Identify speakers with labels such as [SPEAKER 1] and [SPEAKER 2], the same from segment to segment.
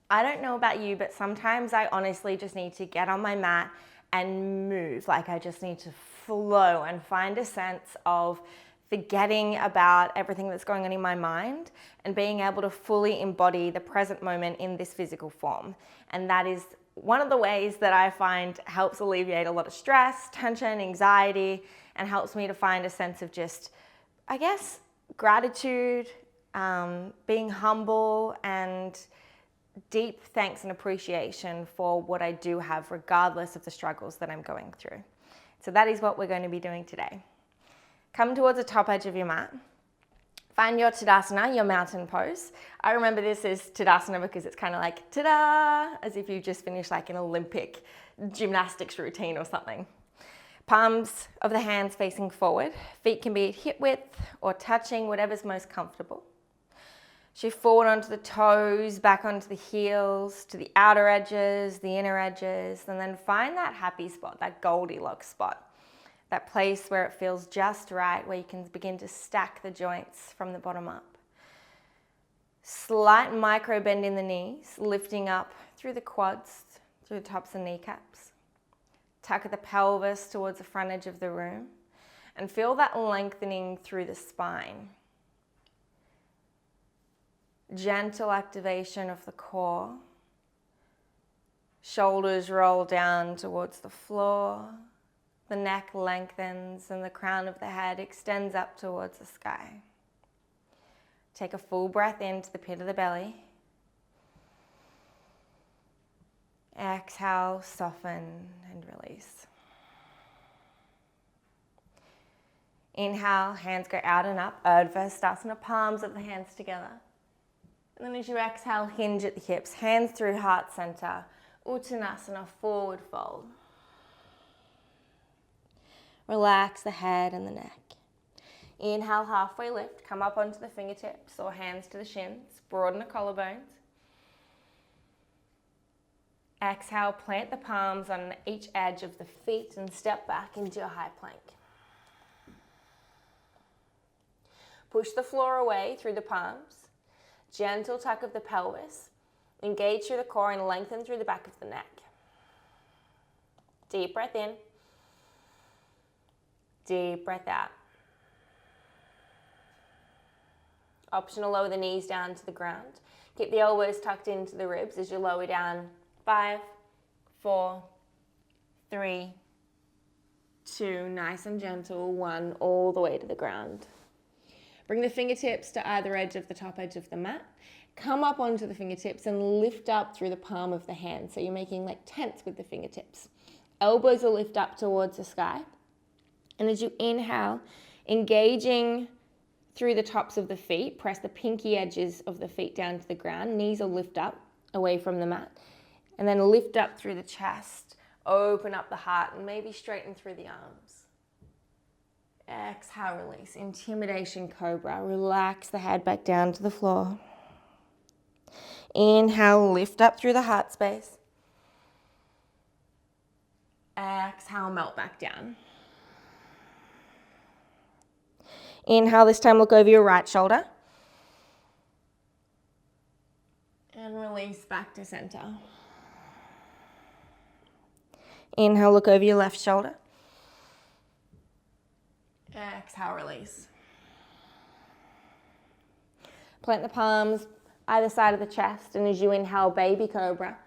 [SPEAKER 1] I don't know about you, but sometimes I honestly just need to get on my mat and move. Like I just need to flow and find a sense of forgetting about everything that's going on in my mind and being able to fully embody the present moment in this physical form. And that is one of the ways that I find helps alleviate a lot of stress, tension, anxiety, and helps me to find a sense of just, I guess, gratitude, being humble, and deep thanks and appreciation for what I do have, regardless of the struggles that I'm going through. So that is what we're going to be doing today. Come towards the top edge of your mat. Find your Tadasana, your mountain pose. I remember this as Tadasana because it's kind of like ta-da, as if you just finished like an Olympic gymnastics routine or something. Palms of the hands facing forward. Feet can be at hip width or touching, whatever's most comfortable. Shift forward onto the toes, back onto the heels, to the outer edges, the inner edges, and then find that happy spot, that Goldilocks spot, that place where it feels just right, where you can begin to stack the joints from the bottom up. Slight micro bend in the knees, lifting up through the quads, through the tops of kneecaps. Tuck the pelvis towards the front edge of the room and feel that lengthening through the spine. Gentle activation of the core. Shoulders roll down towards the floor. The neck lengthens and the crown of the head extends up towards the sky. Take a full breath into the pit of the belly. Exhale, soften and release. Inhale, hands go out and up, Urdhva Stasana, palms of the hands together. And then as you exhale, hinge at the hips, hands through heart center, Uttanasana, forward fold. Relax the head and the neck. Inhale, halfway lift, come up onto the fingertips or hands to the shins, broaden the collarbones. Exhale, plant the palms on each edge of the feet and step back into your high plank. Push the floor away through the palms. Gentle tuck of the pelvis. Engage through the core and lengthen through the back of the neck. Deep breath in. Deep breath out. Optional, lower the knees down to the ground. Keep the elbows tucked into the ribs as you lower down. 5, 4, 3, 2, nice and gentle. 1, all the way to the ground. Bring the fingertips to either edge of the top edge of the mat. Come up onto the fingertips and lift up through the palm of the hand. So you're making like tents with the fingertips. Elbows will lift up towards the sky. And as you inhale, engaging through the tops of the feet, press the pinky edges of the feet down to the ground. Knees will lift up away from the mat. And then lift up through the chest. Open up the heart and maybe straighten through the arms. Exhale, release. Intimidation Cobra. Relax the head back down to the floor. Inhale, lift up through the heart space. Exhale, melt back down. Inhale, this time look over your right shoulder. And release back to center. Inhale, look over your left shoulder. Exhale, release. Plant the palms either side of the chest, and as you inhale, baby cobra.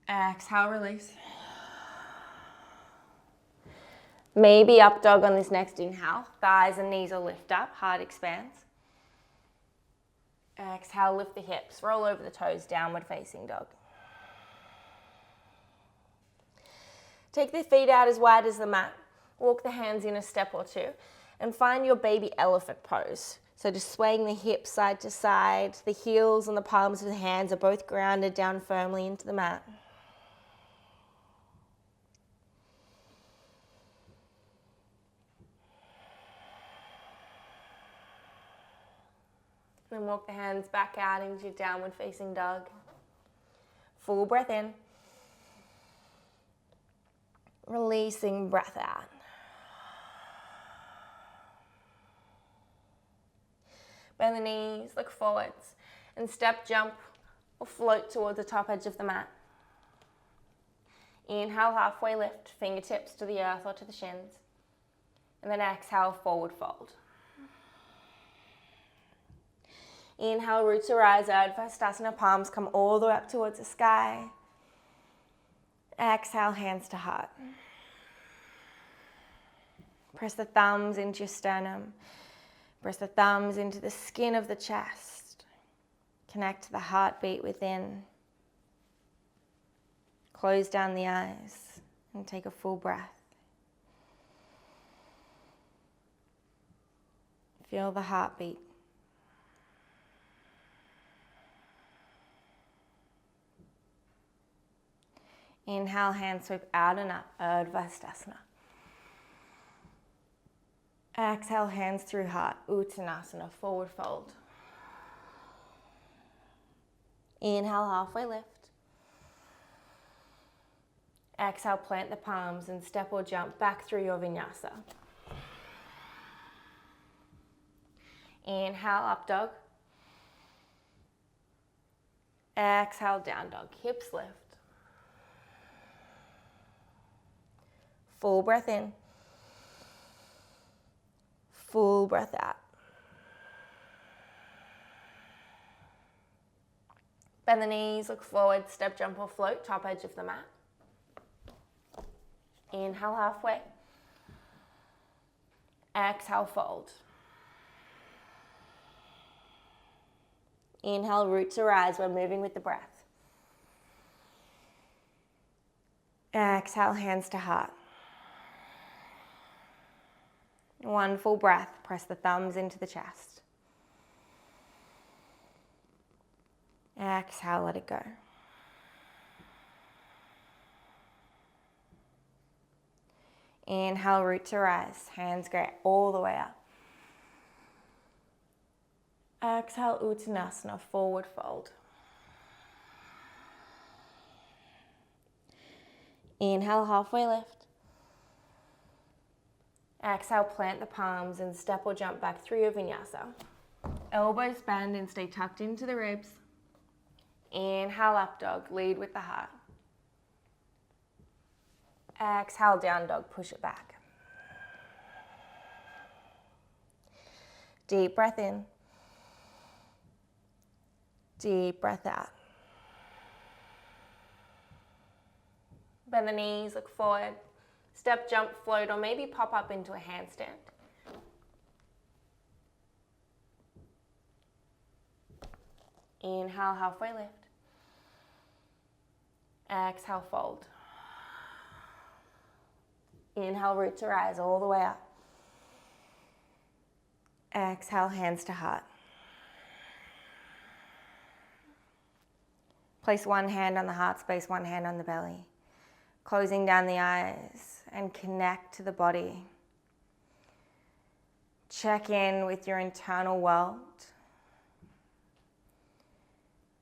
[SPEAKER 1] Exhale, release. Maybe up dog on this next inhale. Thighs and knees will lift up, heart expands. Exhale, lift the hips, roll over the toes, downward facing dog. Take the feet out as wide as the mat. Walk the hands in a step or two and find your baby elephant pose. So just swaying the hips side to side, the heels and the palms of the hands are both grounded down firmly into the mat. Then walk the hands back out into downward facing dog. Full breath in. Releasing breath out. Bend the knees, look forwards, and step jump or float towards the top edge of the mat. Inhale, halfway lift, fingertips to the earth or to the shins. And then exhale, forward fold. Inhale, roots arise, Urdhva Stasana, palms come all the way up towards the sky. Exhale, hands to heart. Press the thumbs into your sternum. Press the thumbs into the skin of the chest. Connect to the heartbeat within. Close down the eyes and take a full breath. Feel the heartbeat. Inhale, hand sweep out and up, Urdhva Stasana. Exhale, hands through heart, Uttanasana, forward fold. Inhale, halfway lift. Exhale, plant the palms and step or jump back through your vinyasa. Inhale, up dog. Exhale, down dog, hips lift. Full breath in. Full breath out. Bend the knees, look forward, step, jump or float, top edge of the mat. Inhale, halfway. Exhale, fold. Inhale, roots arise, we're moving with the breath. Exhale, hands to heart. One full breath, press the thumbs into the chest. Exhale, let it go. Inhale, root to rise, hands go all the way up. Exhale, Uttanasana, forward fold. Inhale, halfway lift. Exhale, plant the palms and step or jump back through your vinyasa. Elbows bend and stay tucked into the ribs. Inhale, up dog, lead with the heart. Exhale, down dog, push it back. Deep breath in. Deep breath out. Bend the knees, look forward. Step, jump, float, or maybe pop up into a handstand. Inhale, halfway lift. Exhale, fold. Inhale, root to rise all the way up. Exhale, hands to heart. Place one hand on the heart space, one hand on the belly. Closing down the eyes and connect to the body. Check in with your internal world.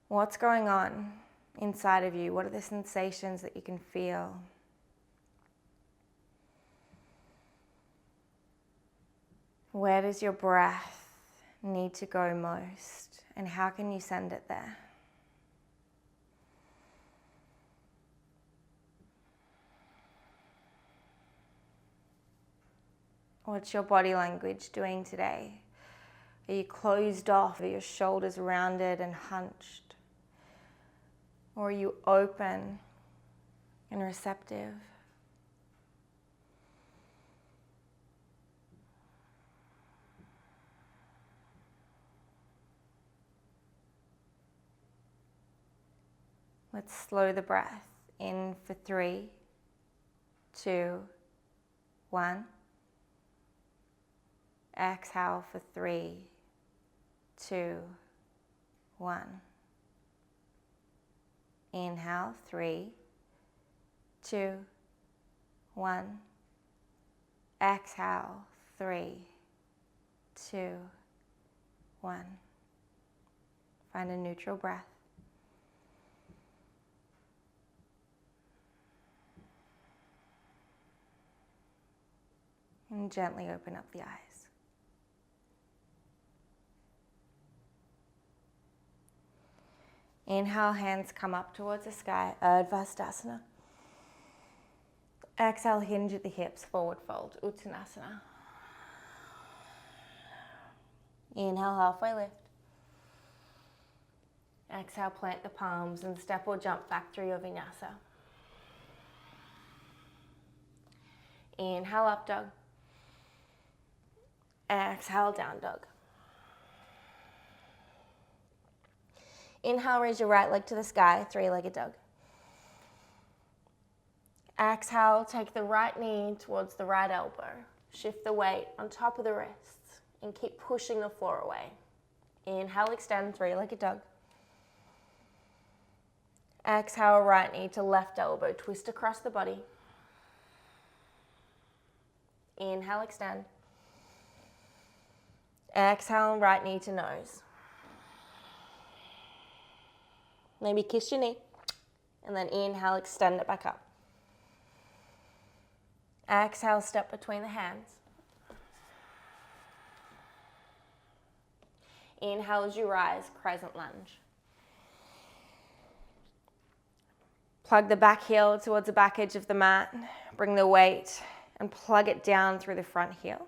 [SPEAKER 1] What's going on inside of you? What are the sensations that you can feel? Where does your breath need to go most? And how can you send it there? What's your body language doing today? Are you closed off? Are your shoulders rounded and hunched? Or are you open and receptive? Let's slow the breath in for 3, 2, 1. Exhale for 3, 2, 1. Inhale, 3, 2, 1. Exhale, 3, 2, 1. Find a neutral breath. And gently open up the eyes. Inhale, hands come up towards the sky, Urdhva. Exhale, hinge at the hips, forward fold, Uttanasana. Inhale, halfway lift. Exhale, plant the palms and step or jump back through your vinyasa. Inhale, up dog. Exhale, down dog. Inhale, raise your right leg to the sky, three-legged dog. Exhale, take the right knee towards the right elbow. Shift the weight on top of the wrists and keep pushing the floor away. Inhale, extend, three-legged dog. Exhale, right knee to left elbow, twist across the body. Inhale, extend. Exhale, right knee to nose. Maybe kiss your knee. And then inhale, extend it back up. Exhale, step between the hands. Inhale as you rise, crescent lunge. Plug the back heel towards the back edge of the mat. Bring the weight and plug it down through the front heel.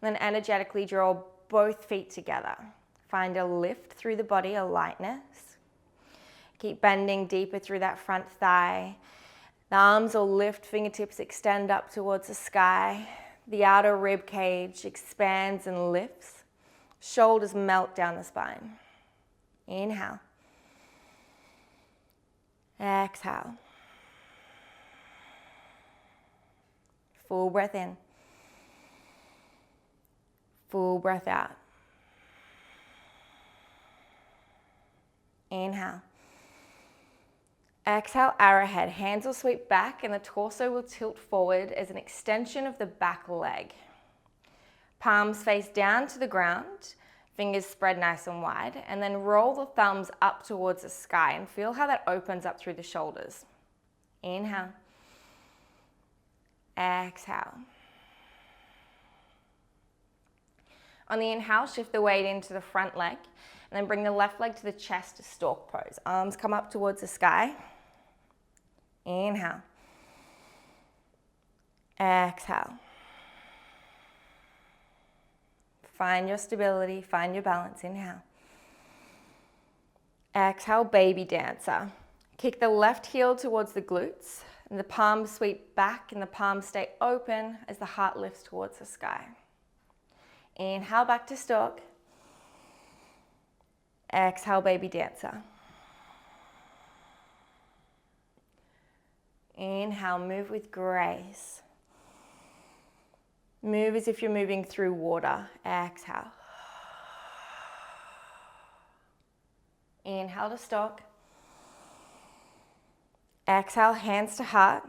[SPEAKER 1] And then energetically draw both feet together. Find a lift through the body, a lightness. Keep bending deeper through that front thigh. The arms will lift, fingertips extend up towards the sky. The outer rib cage expands and lifts. Shoulders melt down the spine. Inhale. Exhale. Full breath in. Full breath out. Inhale. Exhale, arrowhead. Hands will sweep back and the torso will tilt forward as an extension of the back leg. Palms face down to the ground, fingers spread nice and wide, and then roll the thumbs up towards the sky and feel how that opens up through the shoulders. Inhale. Exhale. On the inhale, shift the weight into the front leg, and then bring the left leg to the chest to stork pose. Arms come up towards the sky. Inhale. Exhale. Find your stability, find your balance. Inhale. Exhale, baby dancer. Kick the left heel towards the glutes, and the palms sweep back and the palms stay open as the heart lifts towards the sky. Inhale, back to stork. Exhale, baby dancer. Inhale, move with grace. Move as if you're moving through water. Exhale. Inhale to stork. Exhale, hands to heart.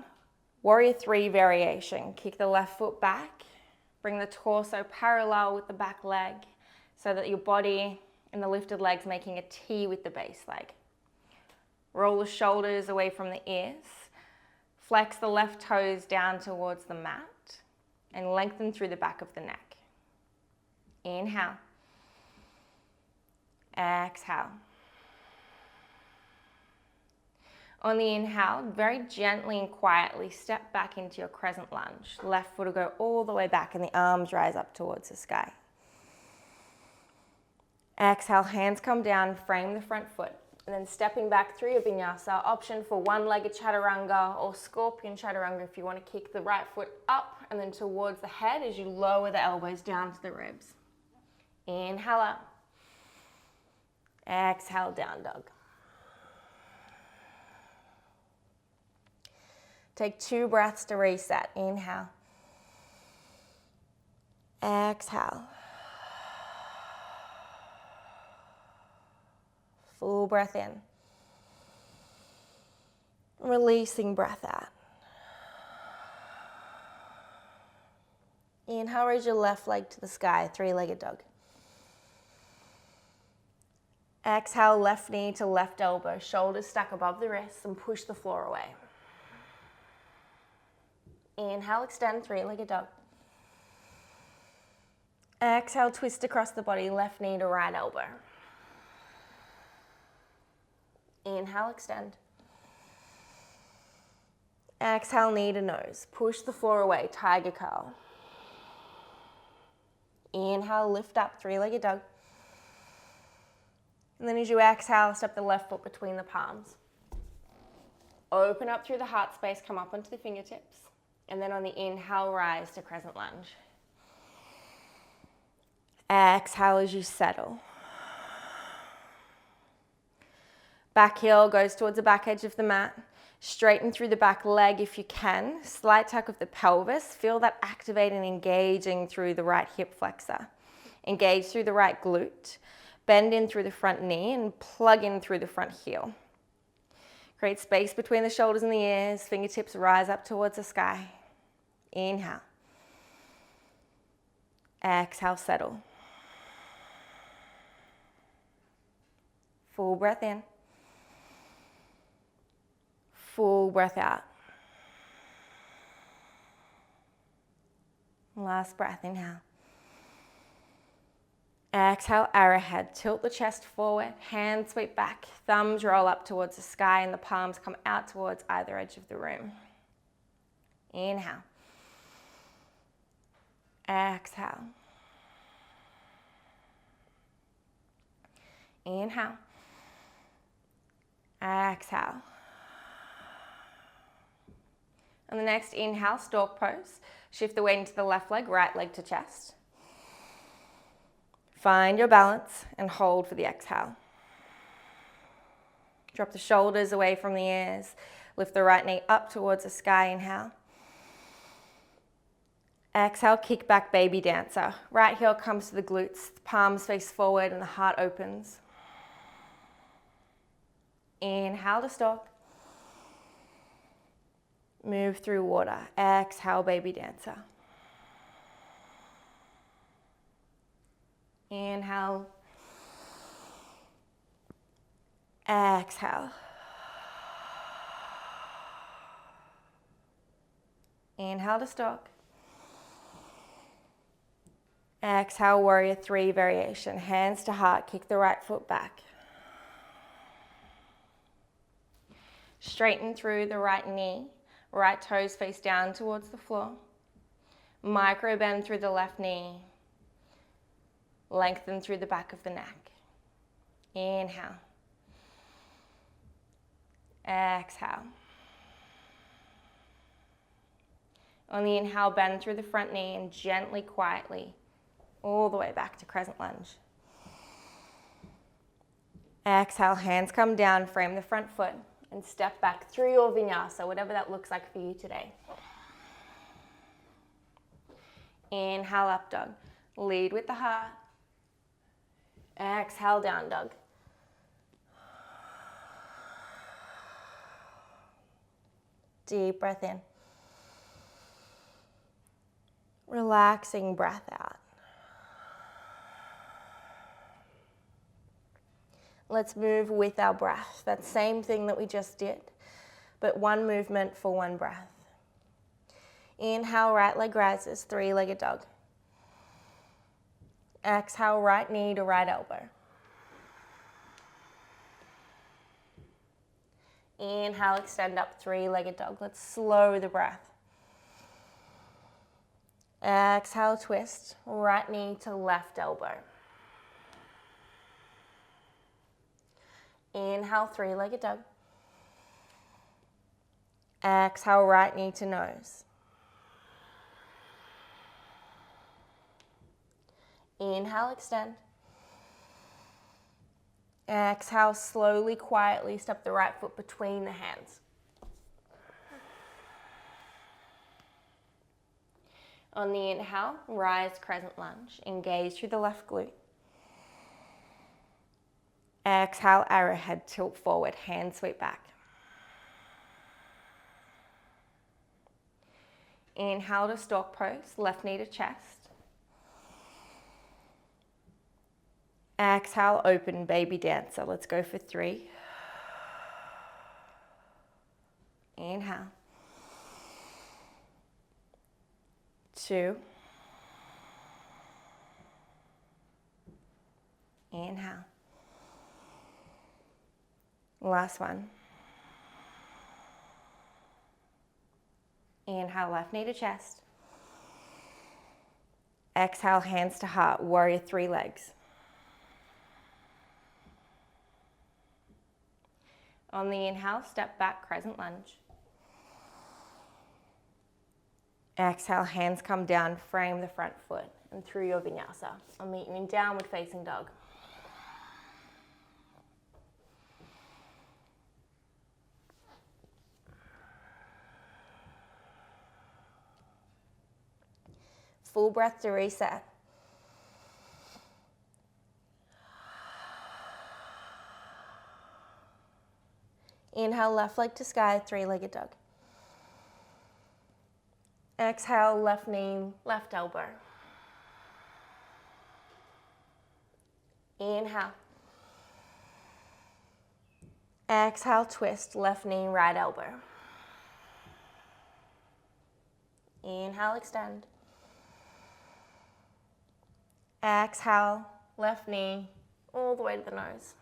[SPEAKER 1] Warrior 3 variation. Kick the left foot back. Bring the torso parallel with the back leg so that your body and the lifted legs making a T with the base leg. Roll the shoulders away from the ears. Flex the left toes down towards the mat and lengthen through the back of the neck. Inhale. Exhale. On the inhale, very gently and quietly step back into your crescent lunge. Left foot will go all the way back and the arms rise up towards the sky. Exhale, hands come down, frame the front foot. And then stepping back through your vinyasa, option for one-legged chaturanga or scorpion chaturanga if you want to kick the right foot up and then towards the head as you lower the elbows down to the ribs. Inhale up. Exhale, down dog. Take 2 breaths to reset. Inhale. Exhale. Full breath in. Releasing breath out. Inhale, raise your left leg to the sky, 3-legged dog. Exhale, left knee to left elbow, shoulders stack above the wrists and push the floor away. Inhale, extend, 3-legged dog. Exhale, twist across the body, left knee to right elbow. Inhale, extend. Exhale, knee to nose. Push the floor away, tiger curl. Inhale, lift up, three-legged dog. And then as you exhale, step the left foot between the palms. Open up through the heart space, come up onto the fingertips. And then on the inhale, rise to crescent lunge. Exhale as you settle. Back heel goes towards the back edge of the mat. Straighten through the back leg if you can. Slight tuck of the pelvis. Feel that activating, engaging through the right hip flexor. Engage through the right glute. Bend in through the front knee and plug in through the front heel. Create space between the shoulders and the ears. Fingertips rise up towards the sky. Inhale. Exhale, settle. Full breath in. Full breath out. Last breath, inhale. Exhale, arrowhead. Tilt the chest forward, hands sweep back, thumbs roll up towards the sky and the palms come out towards either edge of the room. Inhale. Exhale. Inhale. Exhale. On the next inhale, stork pose. Shift the weight into the left leg, right leg to chest. Find your balance and hold for the exhale. Drop the shoulders away from the ears. Lift the right knee up towards the sky, inhale. Exhale, kick back, baby dancer. Right heel comes to the glutes, the palms face forward and the heart opens. Inhale to stork. Move through water. Exhale, baby dancer. Inhale. Exhale. Inhale to stork. Exhale, warrior three variation. Hands to heart, kick the right foot back. Straighten through the right knee. Right toes face down towards the floor. Micro bend through the left knee. Lengthen through the back of the neck. Inhale. Exhale. On the inhale, bend through the front knee and gently, quietly, all the way back to crescent lunge. Exhale, hands come down, frame the front foot, and step back through your vinyasa, whatever that looks like for you today. Inhale, up dog. Lead with the heart. Exhale, down dog. Deep breath in. Relaxing breath out. Let's move with our breath. That same thing that we just did, but one movement for one breath. Inhale, right leg rises, three-legged dog. Exhale, right knee to right elbow. Inhale, extend up, three-legged dog. Let's slow the breath. Exhale, twist, right knee to left elbow. Inhale, three-legged dog. Exhale, right knee to nose. Inhale, extend. Exhale, slowly, quietly step the right foot between the hands. On the inhale, rise crescent lunge. Engage through the left glute. Exhale, arrowhead, tilt forward, hands sweep back. Inhale to stork pose, left knee to chest. Exhale, open baby dancer. Let's go for 3. Inhale. 2. Inhale. Last one. Inhale, left knee to chest. Exhale, hands to heart, warrior three legs. On the inhale, step back, crescent lunge. Exhale, hands come down, frame the front foot, and through your vinyasa. I'll meet you in downward facing dog. Full breath to reset. Inhale, left leg to sky, three-legged dog. Exhale, left knee, left elbow. Inhale. Exhale, twist, left knee, right elbow. Inhale, extend. Exhale, left knee, all the way to the nose.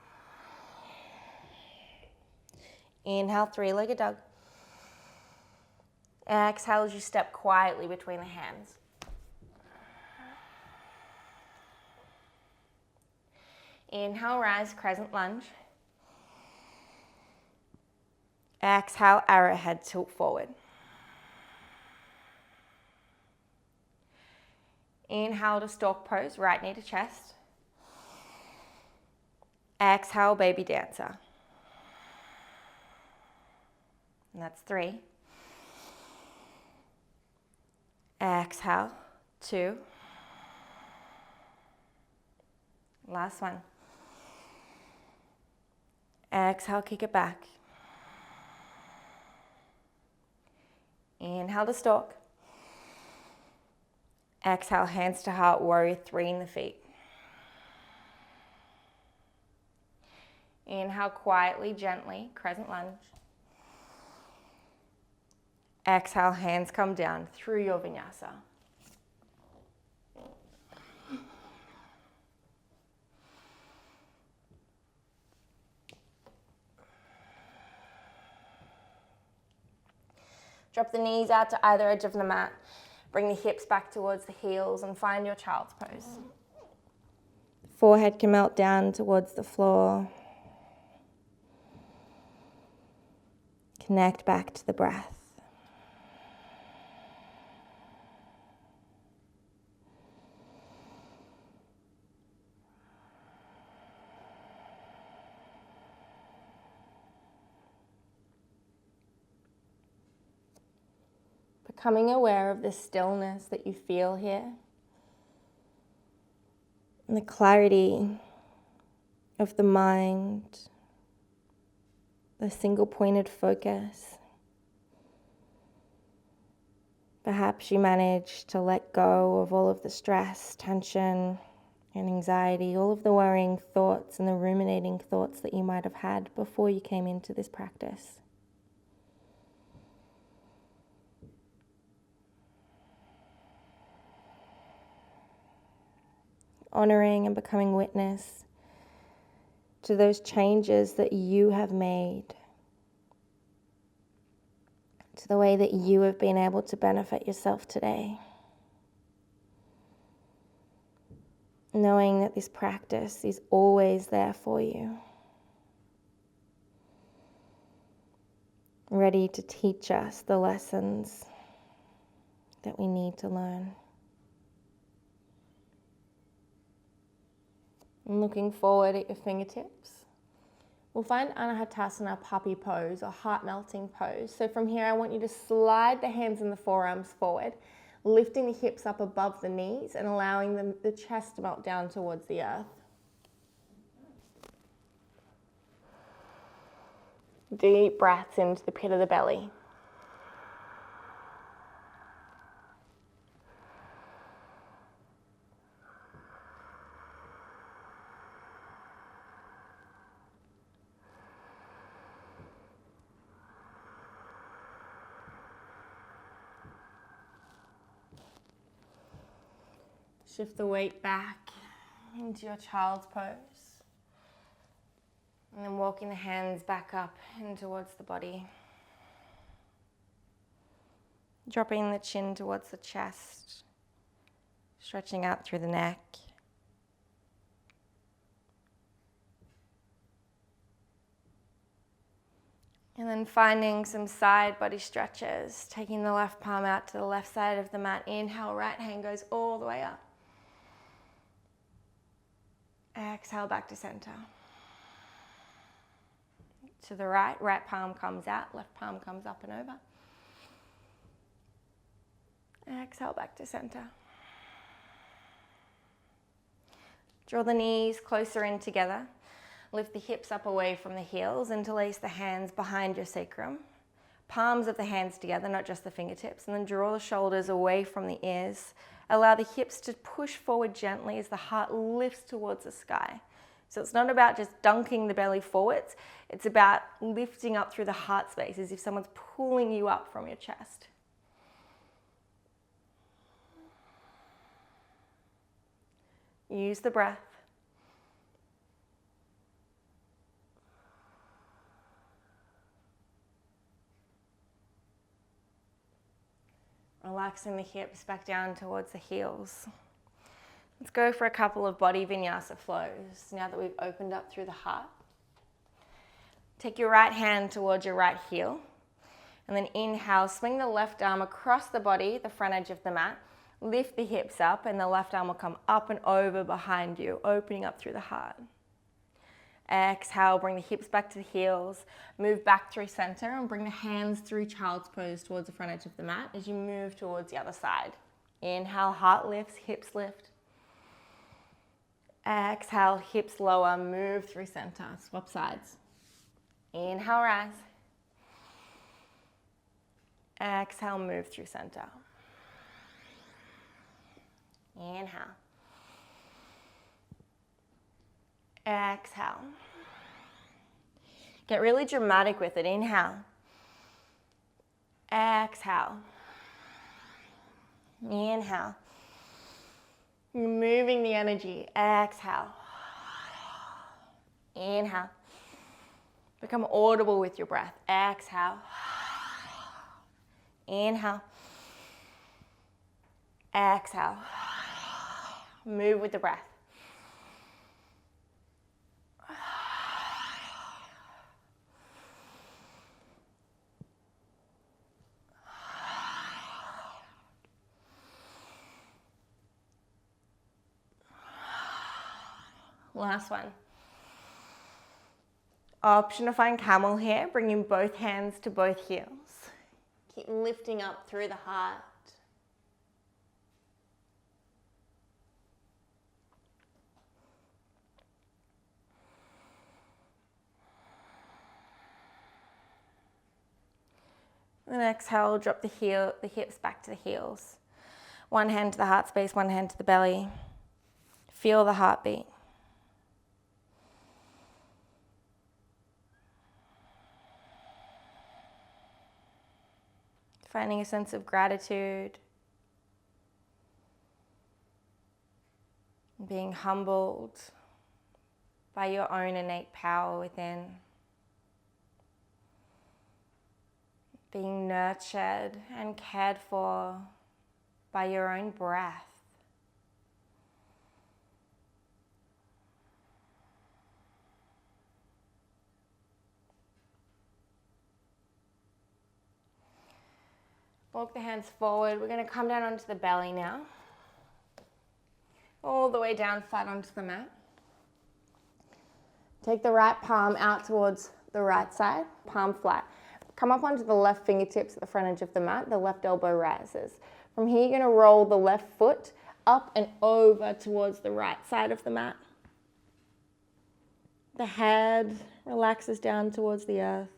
[SPEAKER 1] Inhale, three-legged dog. Exhale as you step quietly between the hands. Inhale, rise, crescent lunge. Exhale, arrowhead, tilt forward. Inhale to stork pose, right knee to chest. Exhale, baby dancer. And that's 3. Exhale, 2. Last one. Exhale, kick it back. Inhale to stork. Exhale, hands to heart, warrior 3 in the feet. Inhale, quietly, gently, crescent lunge. Exhale, hands come down through your vinyasa. Drop the knees out to either edge of the mat. Bring the hips back towards the heels and find your child's pose. Forehead can melt down towards the floor. Connect back to the breath. Becoming aware of the stillness that you feel here and the clarity of the mind, the single-pointed focus. Perhaps you manage to let go of all of the stress, tension, and anxiety, all of the worrying thoughts and the ruminating thoughts that you might have had before you came into this practice. Honoring and becoming witness to those changes that you have made, to the way that you have been able to benefit yourself today. Knowing that this practice is always there for you, ready to teach us the lessons that we need to learn. And looking forward at your fingertips, we'll find Anahatasana puppy pose or heart melting pose. So from here, I want you to slide the hands and the forearms forward, lifting the hips up above the knees and allowing the chest to melt down towards the earth. Deep breaths into the pit of the belly. Shift the weight back into your child's pose. And then walking the hands back up and towards the body. Dropping the chin towards the chest. Stretching out through the neck. And then finding some side body stretches. Taking the left palm out to the left side of the mat. Inhale, right hand goes all the way up. Exhale, back to center. To the right, right palm comes out, left palm comes up and over. Exhale, back to center. Draw the knees closer in together. Lift the hips up away from the heels. Interlace the hands behind your sacrum. Palms of the hands together, not just the fingertips. And then draw the shoulders away from the ears. Allow the hips to push forward gently as the heart lifts towards the sky. So it's not about just dunking the belly forwards. It's about lifting up through the heart space as if someone's pulling you up from your chest. Use the breath. Relaxing the hips back down towards the heels. Let's go for a couple of body vinyasa flows now that we've opened up through the heart. Take your right hand towards your right heel. And then inhale, swing the left arm across the body, the front edge of the mat. Lift the hips up and the left arm will come up and over behind you, opening up through the heart. Exhale, bring the hips back to the heels. Move back through center and bring the hands through child's pose towards the front edge of the mat as you move towards the other side. Inhale, heart lifts, hips lift. Exhale, hips lower, move through center, swap sides. Inhale, rise. Exhale, move through center. Inhale. Exhale. Get really dramatic with it. Inhale. Exhale. Inhale. You're moving the energy. Exhale. Inhale. Become audible with your breath. Exhale. Inhale. Exhale. Move with the breath. Last one. Option to find camel here, bringing both hands to both heels. Keep lifting up through the heart. And exhale, drop the hips back to the heels. One hand to the heart space, one hand to the belly. Feel the heartbeat. Finding a sense of gratitude. Being humbled by your own innate power within. Being nurtured and cared for by your own breath. Walk the hands forward. We're going to come down onto the belly now. All the way down flat onto the mat. Take the right palm out towards the right side, palm flat. Come up onto the left fingertips at the front edge of the mat. The left elbow rises. From here, you're going to roll the left foot up and over towards the right side of the mat. The head relaxes down towards the earth.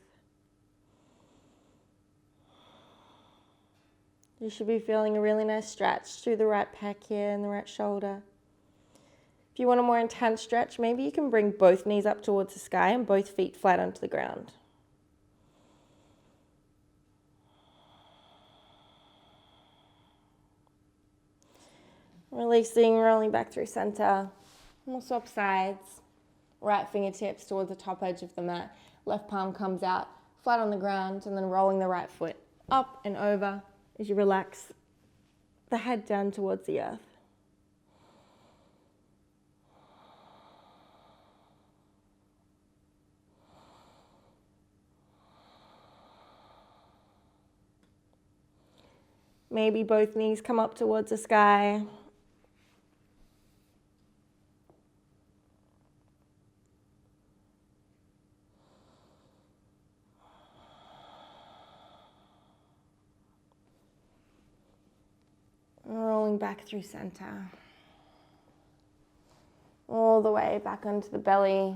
[SPEAKER 1] You should be feeling a really nice stretch through the right pec here and the right shoulder. If you want a more intense stretch, maybe you can bring both knees up towards the sky and both feet flat onto the ground. Releasing, rolling back through center. We'll swap sides. right fingertips towards the top edge of the mat. Left palm comes out flat on the ground, and then rolling the right foot up and over as you relax the head down towards the earth. Maybe both knees come up towards the sky. Rolling back through center. All the way back onto the belly.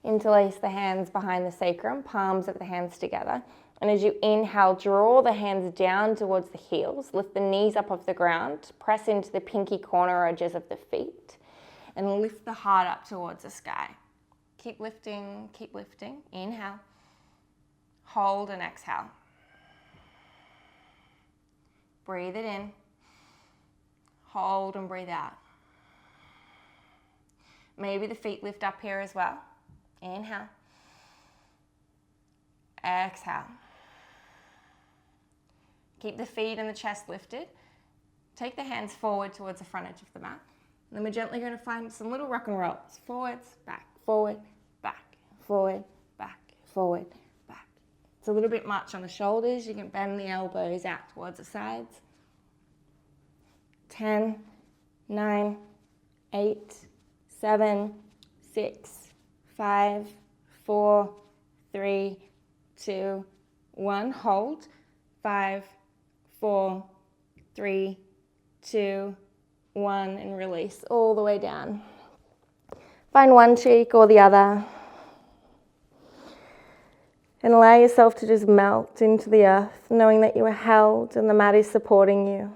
[SPEAKER 1] Interlace the hands behind the sacrum, palms of the hands together. And as you inhale, draw the hands down towards the heels, lift the knees up off the ground, press into the pinky corner edges of the feet, and lift the heart up towards the sky. Keep lifting, keep lifting. Inhale, hold and exhale. Breathe it in, hold and breathe out. Maybe the feet lift up here as well. Inhale, exhale. Keep the feet and the chest lifted. Take the hands forward towards the front edge of the mat. And then we're gently going to find some little rock and rolls. Forwards, back, forward, back, forward, back, forward, back. It's a little bit much on the shoulders. You can bend the elbows out towards the sides. 10, 9, 8, 7, 6, 5, 4, 3, 2, 1. Hold. 5, 4, 3, 2, 1, and release all the way down. Find one cheek or the other. And allow yourself to just melt into the earth, knowing that you are held and the mat is supporting you.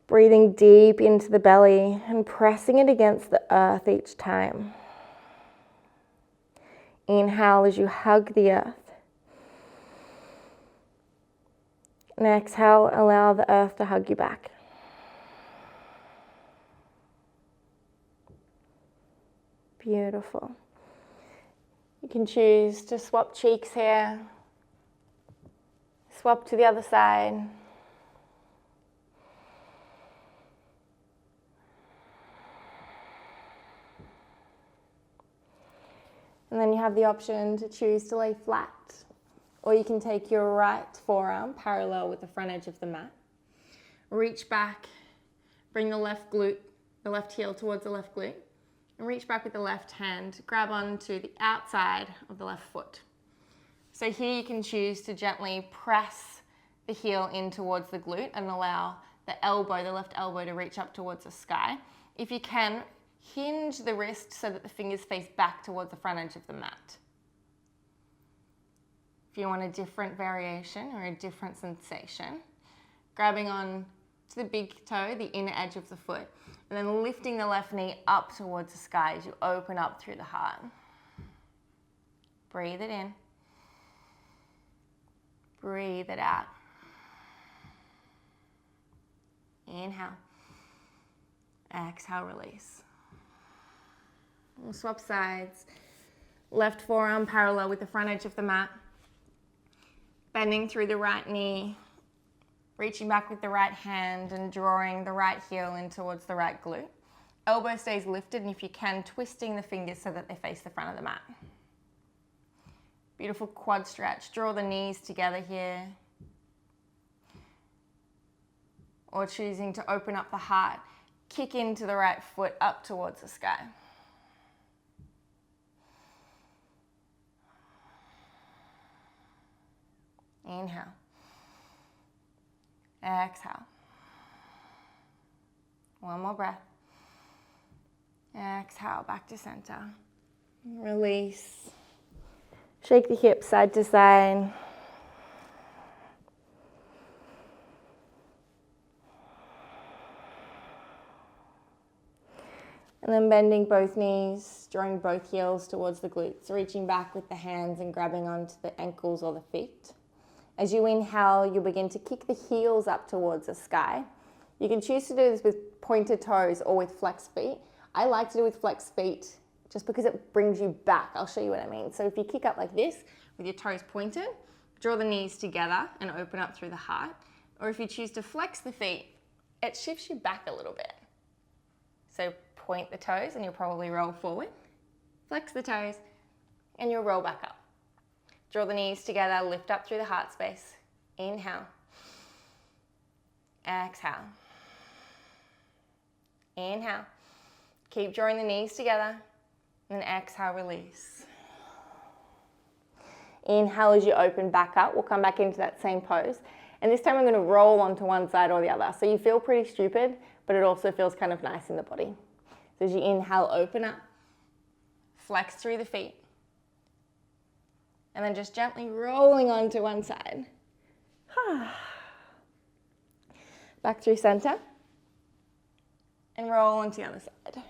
[SPEAKER 1] Breathing deep into the belly and pressing it against the earth each time. Inhale as you hug the earth. And exhale, allow the earth to hug you back. Beautiful. You can choose to swap cheeks here. Swap to the other side. And then you have the option to choose to lay flat, or you can take your right forearm parallel with the front edge of the mat. Reach back, bring the left glute, the left heel towards the left glute, and reach back with the left hand, grab onto the outside of the left foot. So here you can choose to gently press the heel in towards the glute and allow the elbow, the left elbow, to reach up towards the sky. If you can, hinge the wrist so that the fingers face back towards the front edge of the mat. If you want a different variation or a different sensation, grabbing on to the big toe, the inner edge of the foot, and then lifting the left knee up towards the sky as you open up through the heart. Breathe it in. Breathe it out. Inhale. Exhale, release. We'll swap sides. Left forearm parallel with the front edge of the mat. Bending through the right knee. Reaching back with the right hand and drawing the right heel in towards the right glute. Elbow stays lifted, and if you can, twisting the fingers so that they face the front of the mat. Beautiful quad stretch. Draw the knees together here. Or choosing to open up the heart. Kick into the right foot up towards the sky. Inhale. Exhale. One more breath. Exhale, back to center. Release. Shake the hips side to side. And then bending both knees, drawing both heels towards the glutes, reaching back with the hands and grabbing onto the ankles or the feet. As you inhale, you'll begin to kick the heels up towards the sky. You can choose to do this with pointed toes or with flexed feet. I like to do with flexed feet just because it brings you back. I'll show you what I mean. So if you kick up like this with your toes pointed, draw the knees together and open up through the heart. Or if you choose to flex the feet, it shifts you back a little bit. So point the toes and you'll probably roll forward. Flex the toes and you'll roll back up. Draw the knees together, lift up through the heart space. Inhale. Exhale. Inhale. Keep drawing the knees together. And then exhale, release. Inhale as you open back up. We'll come back into that same pose. And this time I'm going to roll onto one side or the other. So you feel pretty stupid, but it also feels kind of nice in the body. So as you inhale, open up. Flex through the feet. And then just gently rolling onto one side. Back through center. And roll onto the other side.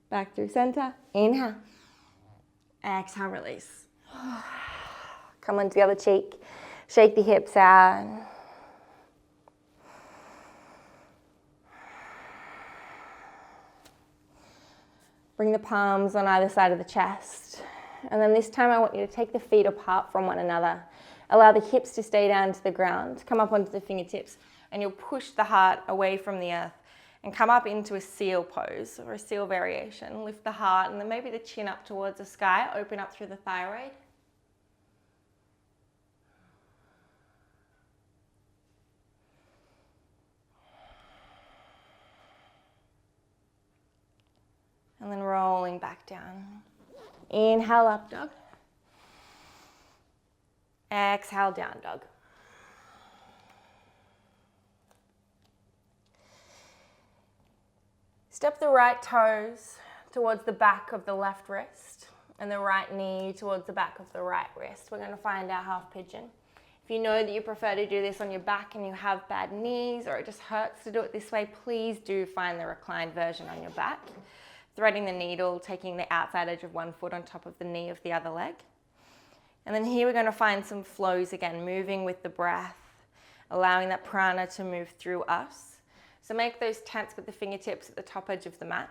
[SPEAKER 1] Back through center. Inhale. Exhale, release. Come onto the other cheek. Shake the hips out. Bring the palms on either side of the chest. And then this time I want you to take the feet apart from one another. Allow the hips to stay down to the ground. Come up onto the fingertips and you'll push the heart away from the earth and come up into a seal pose or a seal variation. Lift the heart and then maybe the chin up towards the sky. Open up through the thyroid. And then rolling back down. Inhale, up dog. Exhale, down dog. Step the right toes towards the back of the left wrist and the right knee towards the back of the right wrist. We're going to find our half pigeon. If you know that you prefer to do this on your back and you have bad knees or it just hurts to do it this way, please do find the reclined version on your back. Threading the needle, taking the outside edge of one foot on top of the knee of the other leg. And then here we're going to find some flows again, moving with the breath, allowing that prana to move through us. So make those tents with the fingertips at the top edge of the mat.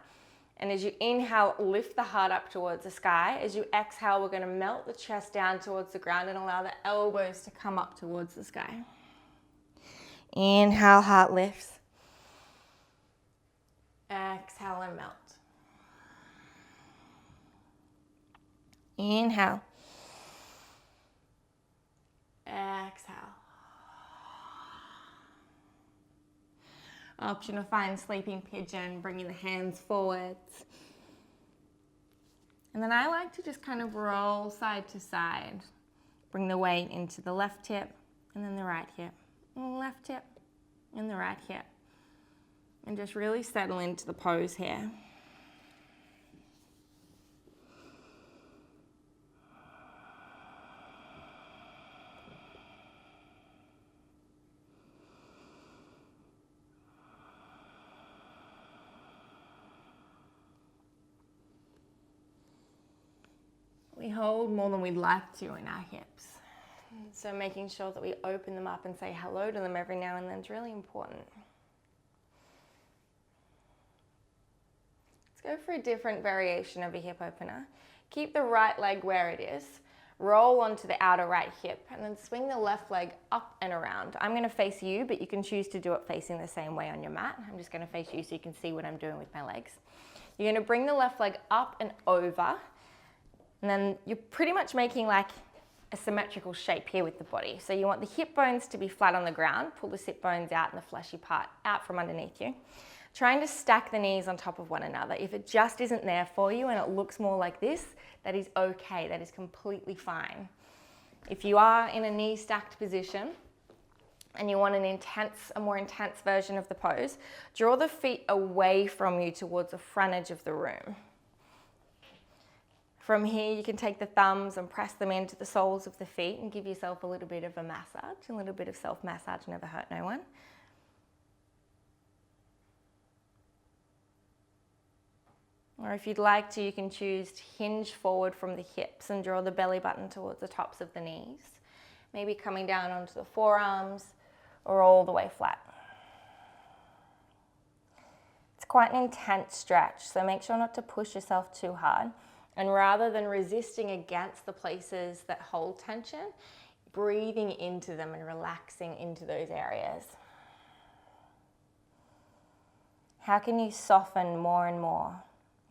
[SPEAKER 1] And as you inhale, lift the heart up towards the sky. As you exhale, we're going to melt the chest down towards the ground and allow the elbows to come up towards the sky. Inhale, heart lifts. Exhale and melt. Inhale. Exhale. Option to find sleeping pigeon, bringing the hands forwards. And then I like to just kind of roll side to side. Bring the weight into the left hip and then the right hip. And the left hip and the right hip. And just really settle into the pose here. We hold more than we'd like to in our hips. So making sure that we open them up and say hello to them every now and then is really important. Let's go for a different variation of a hip opener. Keep the right leg where it is. Roll onto the outer right hip and then swing the left leg up and around. I'm going to face you, but you can choose to do it facing the same way on your mat. I'm just going to face you so you can see what I'm doing with my legs. You're going to bring the left leg up and over. And then you're pretty much making like a symmetrical shape here with the body. So you want the hip bones to be flat on the ground. Pull the sit bones out and the fleshy part out from underneath you. Trying to stack the knees on top of one another. If it just isn't there for you and it looks more like this, that is okay. That is completely fine. If you are in a knee stacked position and you want a more intense version of the pose, draw the feet away from you towards the front edge of the room. From here, you can take the thumbs and press them into the soles of the feet and give yourself a little bit of a massage. A little bit of self-massage never hurt no one. Or if you'd like to, you can choose to hinge forward from the hips and draw the belly button towards the tops of the knees. maybe coming down onto the forearms or all the way flat. It's quite an intense stretch, so make sure not to push yourself too hard. And rather than resisting against the places that hold tension, breathing into them and relaxing into those areas. How can you soften more and more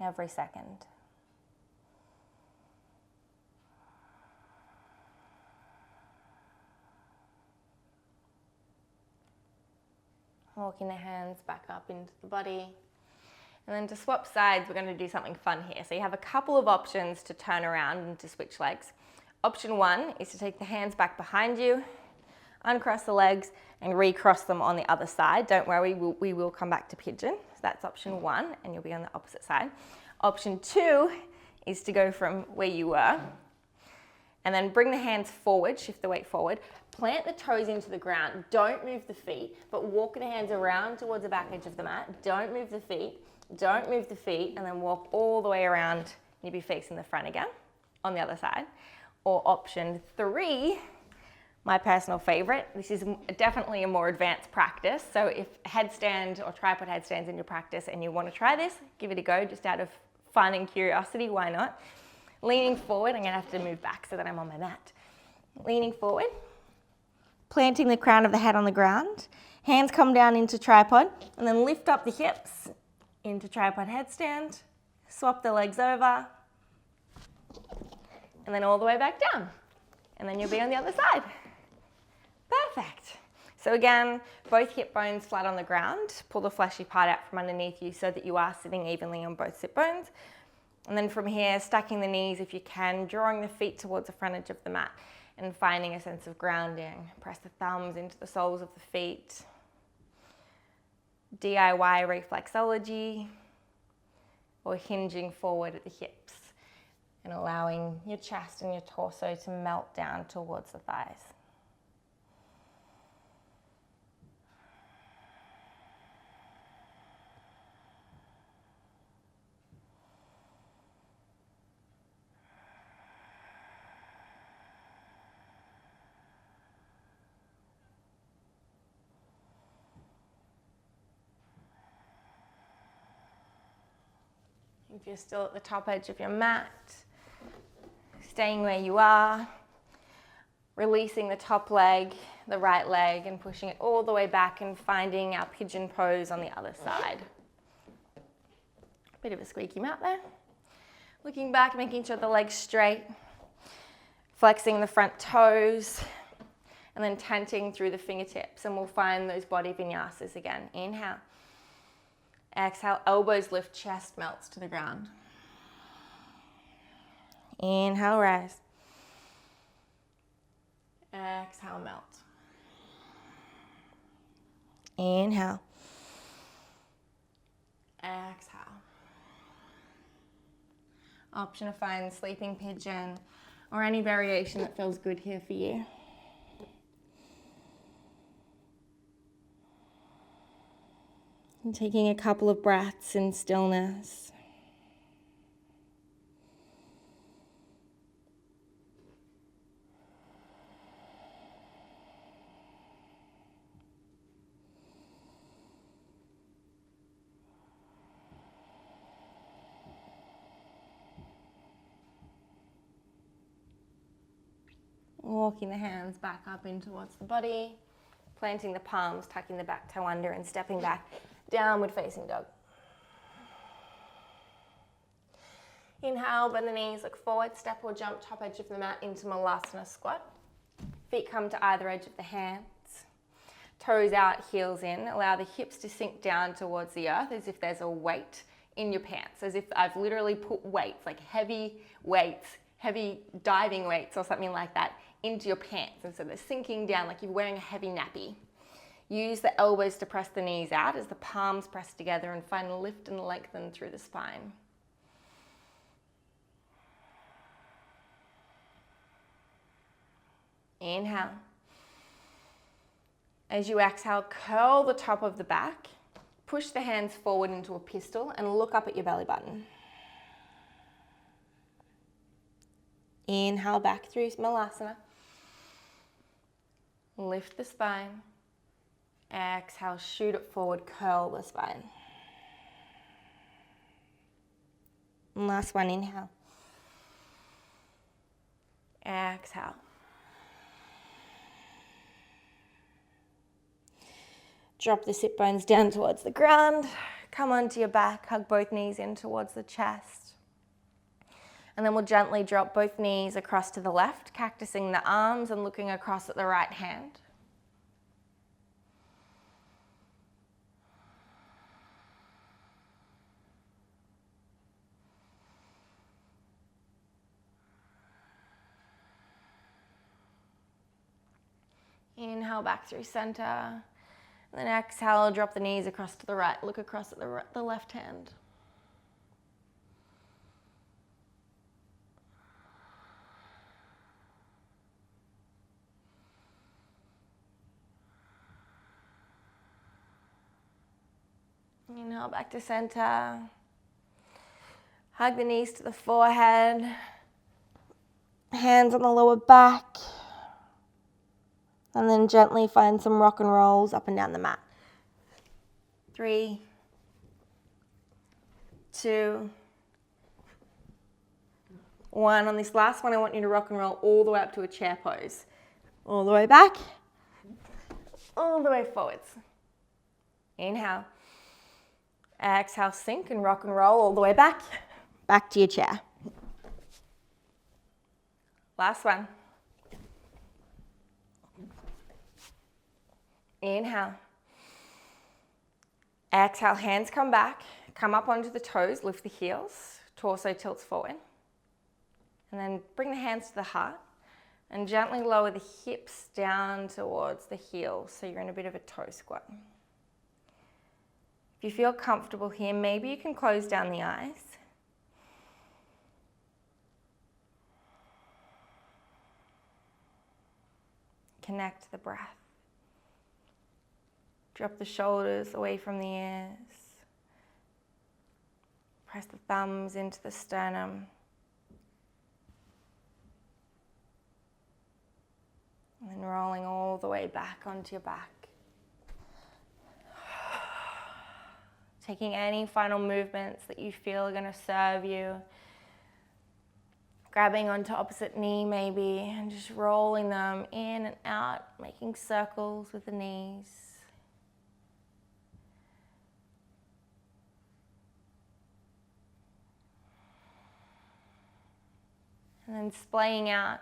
[SPEAKER 1] every second? Walking the hands back up into the body. And then to swap sides, we're going to do something fun here. So you have a couple of options to turn around and to switch legs. Option one is to take the hands back behind you, uncross the legs, and recross them on the other side. Don't worry, we will come back to pigeon. So that's option one, and you'll be on the opposite side. Option two is to go from where you were, and then bring the hands forward, shift the weight forward, plant the toes into the ground. Don't move the feet, but walk the hands around towards the back edge of the mat. Don't move the feet. Don't move the feet, and then walk all the way around. You'll be facing the front again on the other side. Or option three, my personal favorite. This is definitely a more advanced practice. So if headstand or tripod headstand's in your practice and you want to try this, give it a go just out of fun and curiosity, why not? Leaning forward, I'm going to have to move back so that I'm on my mat. Leaning forward, planting the crown of the head on the ground. Hands come down into tripod, and then lift up the hips into tripod headstand, swap the legs over, and then all the way back down. And then you'll be on the other side. Perfect. So again, both hip bones flat on the ground. Pull the fleshy part out from underneath you so that you are sitting evenly on both hip bones. And then from here, stacking the knees if you can, drawing the feet towards the front edge of the mat and finding a sense of grounding. Press the thumbs into the soles of the feet. DIY reflexology, or hinging forward at the hips and allowing your chest and your torso to melt down towards the thighs. If you're still at the top edge of your mat, staying where you are, releasing the top leg, the right leg, and pushing it all the way back and finding our pigeon pose on the other side. Bit of a squeaky mat there. Looking back, making sure the leg's straight, flexing the front toes, and then tenting through the fingertips, and we'll find those body vinyasas again. Inhale. Exhale, elbows lift, chest melts to the ground. Inhale, rise. Exhale, melt. Inhale. Exhale. Option to find sleeping pigeon or any variation that feels good here for you. And taking a couple of breaths in stillness. Walking the hands back up in towards the body, planting the palms, tucking the back toe under and stepping back. Downward facing dog. Inhale, bend the knees, look forward, step or jump top edge of the mat into Malasana squat. Feet come to either edge of the hands. Toes out, heels in. Allow the hips to sink down towards the earth as if there's a weight in your pants, as if I've literally put weights, like heavy weights, heavy diving weights or something like that into your pants. And so they're sinking down like you're wearing a heavy nappy. Use the elbows to press the knees out as the palms press together and find lift and lengthen through the spine. Inhale. As you exhale, curl the top of the back, push the hands forward into a pistol and look up at your belly button. Inhale back through Malasana. Lift the spine. Exhale, shoot it forward, curl the spine. And last one, inhale. Exhale. Drop the sit bones down towards the ground. Come onto your back, hug both knees in towards the chest. And then we'll gently drop both knees across to the left, cactusing the arms and looking across at the right hand. Inhale back through center. And then exhale, drop the knees across to the right. Look across at the left hand. Inhale back to center. Hug the knees to the forehead. Hands on the lower back. And then gently find some rock and rolls up and down the mat. 3, 2, 1. On this last one, I want you to rock and roll all the way up to a chair pose. All the way back, all the way forwards. Inhale. Exhale, sink and rock and roll all the way back to your chair. Last one. Inhale. Exhale, hands come back, come up onto the toes, lift the heels, torso tilts forward. And then bring the hands to the heart and gently lower the hips down towards the heels so you're in a bit of a toe squat. If you feel comfortable here, maybe you can close down the eyes. Connect the breath. Drop the shoulders away from the ears. Press the thumbs into the sternum. And then rolling all the way back onto your back. Taking any final movements that you feel are going to serve you. Grabbing onto opposite knee maybe and just rolling them in and out, making circles with the knees. And then splaying out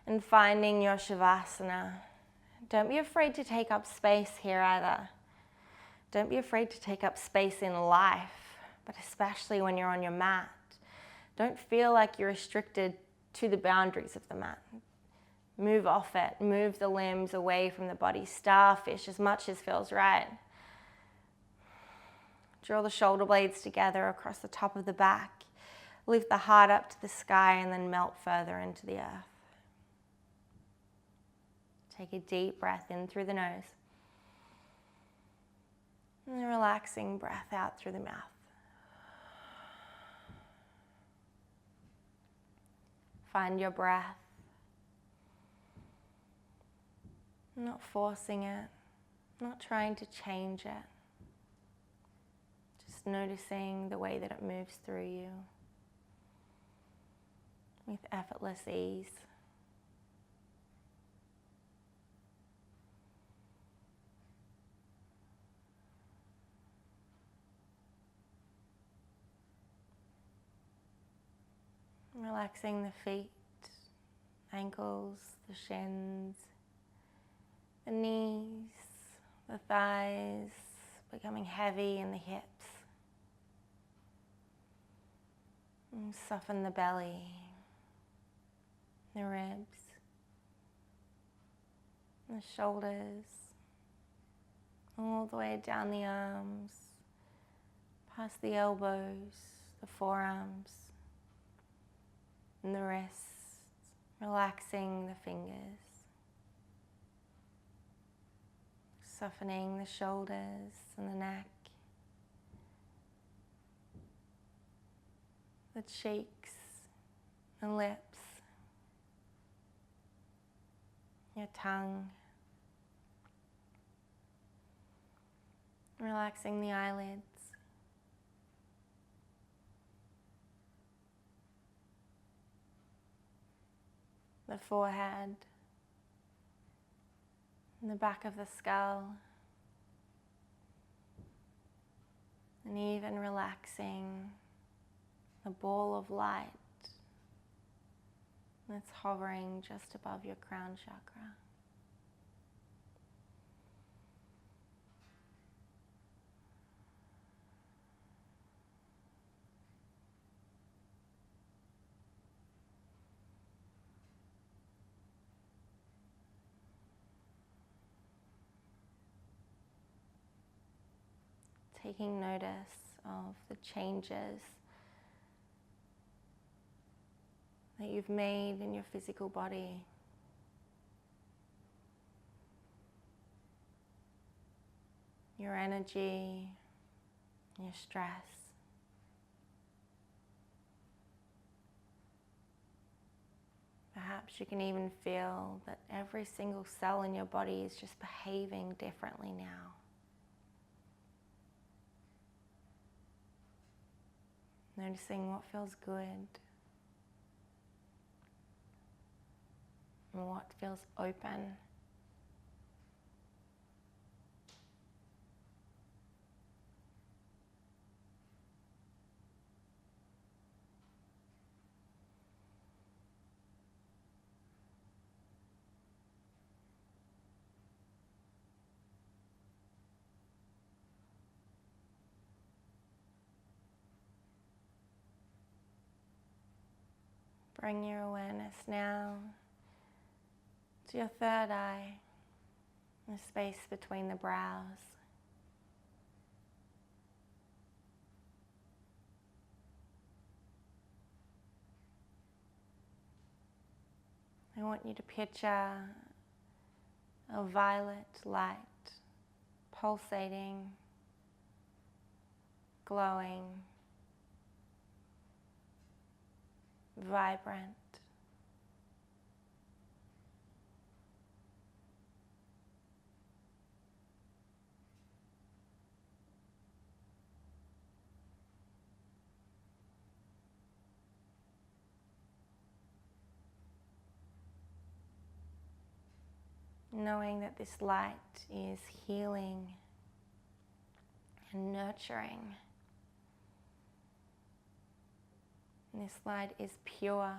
[SPEAKER 1] and finding your shavasana. Don't be afraid to take up space here either. Don't be afraid to take up space in life, but especially when you're on your mat. Don't feel like you're restricted to the boundaries of the mat. Move off it, move the limbs away from the body. Starfish as much as feels right. Draw the shoulder blades together across the top of the back. Lift the heart up to the sky and then melt further into the earth. Take a deep breath in through the nose. And a relaxing breath out through the mouth. Find your breath. Not forcing it, not trying to change it. Just noticing the way that it moves through you with effortless ease. Relaxing the feet, ankles, the shins, the knees, the thighs, becoming heavy in the hips. And soften the belly, the ribs, the shoulders, all the way down the arms, past the elbows, the forearms, and the wrists, relaxing the fingers, softening the shoulders and the neck, the cheeks and lips, your tongue, Relaxing the eyelids. The forehead. And the back of the skull. And even relaxing the ball of light that's hovering just above your crown chakra. Taking notice of the changes that you've made in your physical body. Your energy, your stress. Perhaps you can even feel that every single cell in your body is just behaving differently now. Noticing what feels good and what feels open. Bring your awareness now to your third eye, the space between the brows. I want you to picture a violet light pulsating, glowing, vibrant. Knowing that this light is healing and nurturing. And this light is pure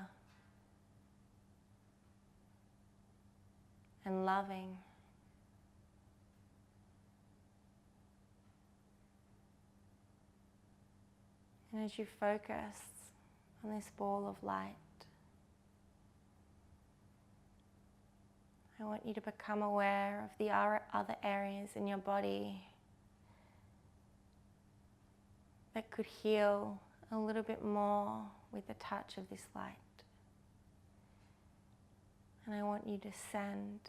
[SPEAKER 1] and loving. And as you focus on this ball of light, I want you to become aware of the other areas in your body that could heal a little bit more with the touch of this light. And I want you to send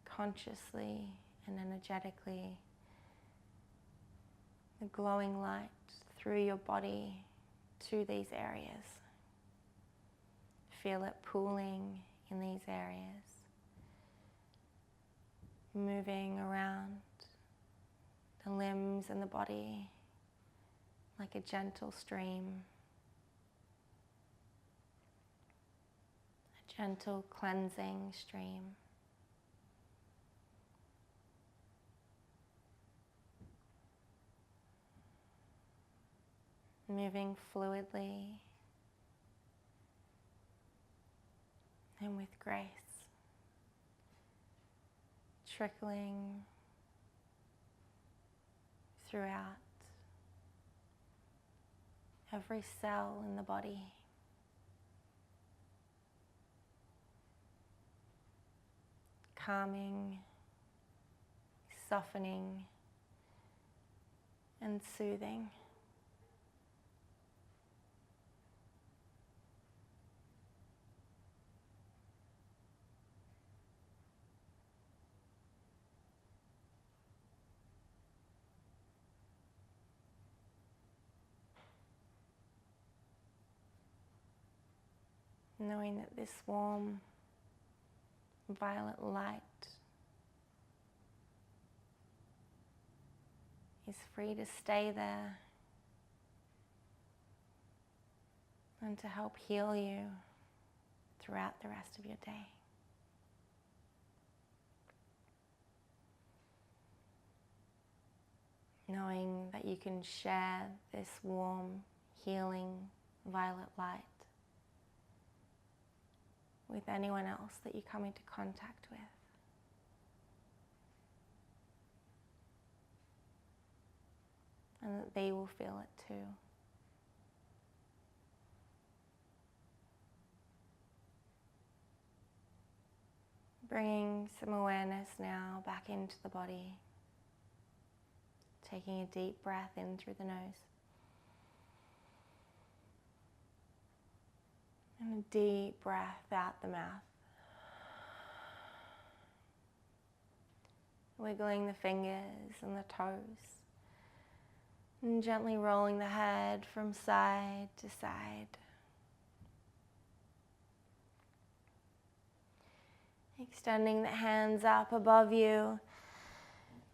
[SPEAKER 1] consciously and energetically the glowing light through your body to these areas. Feel it pooling in these areas, moving around the limbs and the body like a gentle stream, a gentle cleansing stream. Moving fluidly and with grace, trickling throughout every cell in the body. Calming, softening, and soothing. Knowing that this warm violet light is free to stay there and to help heal you throughout the rest of your day. Knowing that you can share this warm, healing, violet light with anyone else that you come into contact with. And that they will feel it too. Bringing some awareness now back into the body. Taking a deep breath in through the nose. And a deep breath out the mouth. Wiggling the fingers and the toes. And gently rolling the head from side to side. Extending the hands up above you.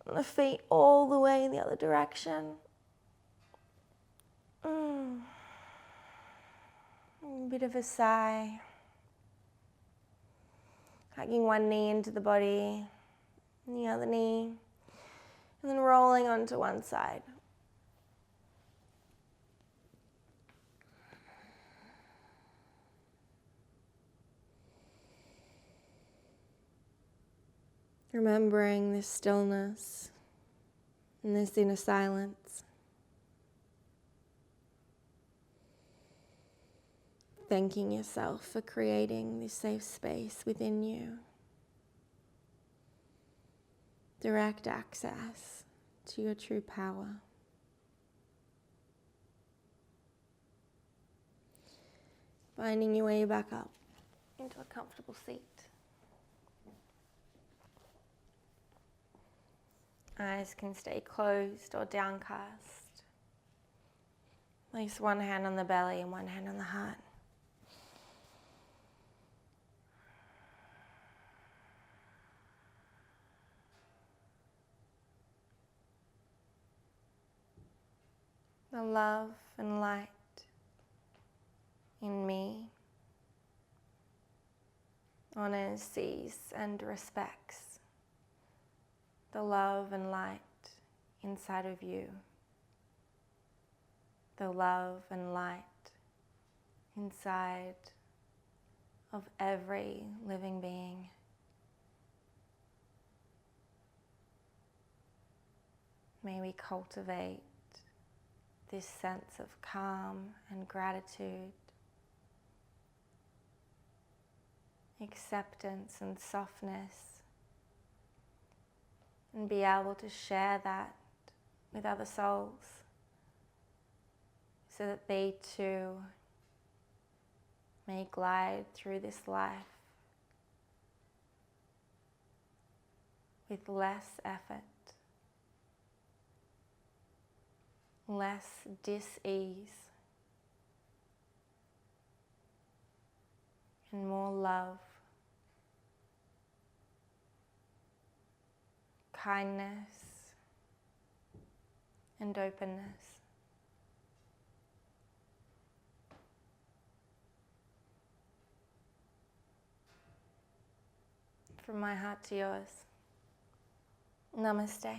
[SPEAKER 1] And the feet all the way in the other direction. A bit of a sigh. Hugging one knee into the body, and the other knee, and then rolling onto one side. Remembering this stillness and this inner silence. Thanking yourself for creating this safe space within you. Direct access to your true power. Finding your way back up into a comfortable seat. Eyes can stay closed or downcast. Place one hand on the belly and one hand on the heart. The love and light in me honors, sees, and respects the love and light inside of you. The love and light inside of every living being. May we cultivate this sense of calm and gratitude, acceptance and softness, and be able to share that with other souls so that they too may glide through this life with less effort, less dis-ease, and more love, kindness, and openness. From my heart to yours, namaste.